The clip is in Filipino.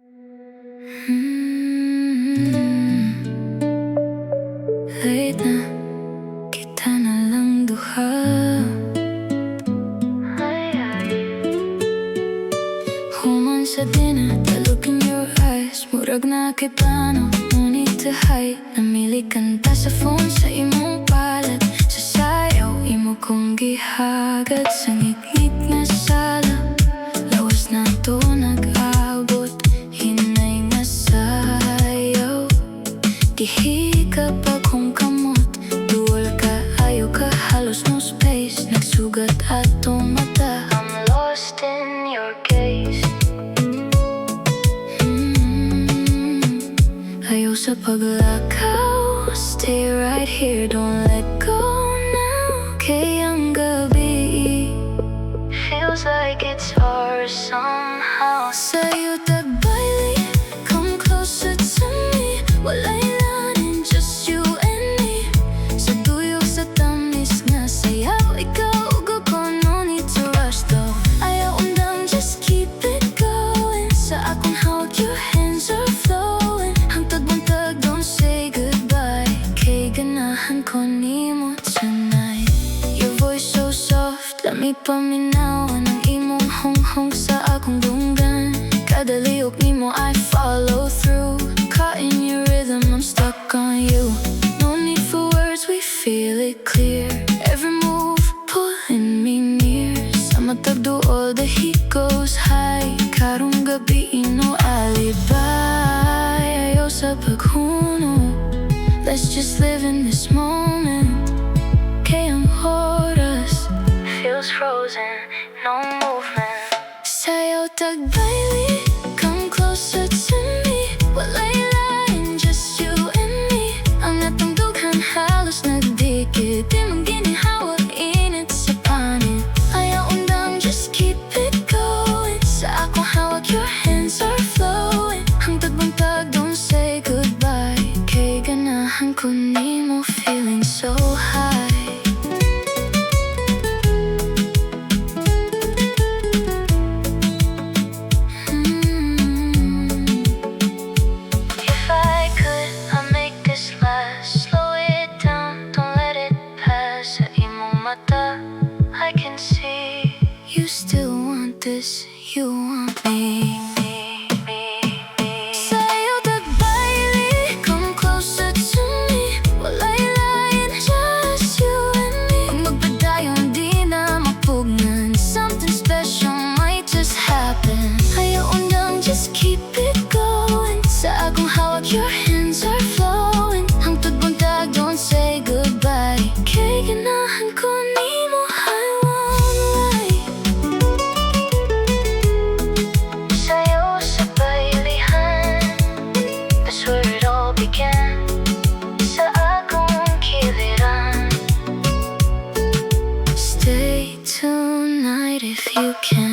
Late na, kita na lang duha. Human sa dinner, the look in your eyes. Murag na kay plano, no need to hide. Namili kanta sa phone sa imong palat. Sa sayaw, imo kong gihagad. Sa ngit-ngit nga sala, lawas na to nag-abot. Hinay nga sayaw, gihika pa kong kamot. Duwal ka, ayaw ka, halos no space. Nagsugat atong mata, I'm lost in your gaze. Ayaw sa paglakaw, stay right here, don't let go now. Kay ang gabi feels like it's ours somehow. Sayaw Ta'g Bayli, come closer to me. Walay lanin, just you and me. Sa tuyok sa tamis nga sayaw, ikaw ug ako, no need to rush though. Ayaw undang, just keep it going. Sa akong hawak, your hands are flowing. Hangtod buntag, don't say goodbye. Kay ganahan ko nimo tonight. Your voice so soft, lami paminawan ang imong hong-hong sa akong dunggan. Kada liok nimo I follow through. Caught in your rhythm, I'm stuck on you. No need for words, we feel it clear. Every move pulling me near. Sa matag duol, the heat goes high. Karong gabi no alibay. Ayaw sa paghuno, let's just live in this moment. Kay ang oras feels frozen, no movement. Sayaw Ta'g Bayli, come closer to me. Walay lain, just you and me. Ang atong dughan halos nagdikit. Di man ginihawag, init sa panit. Ayaw undang, just keep it going. Sa akong hawak, your hands are flowing. Hangtod buntag, don't say goodbye. Kay ganahan ko nimo, feeling so high. If I could, I'd make this last. Slow it down, don't let it pass. Sa imong mata, I can see you still want this, you want me. Sayaw Ta'g Bayli, come closer to me. Walay lain, just you and me. Pag magpadayon, di na mapugnan. Something special might just happen. Ayaw undang, just keep it going. Sa akong hawak, your hands are flowing. Hangtod buntag, don't say goodbye. Kay ganahan ko nimo, I won't lie. Sayaw sa baylihan, that's where it all began. Sa akong kiliran, stay tonight if you can.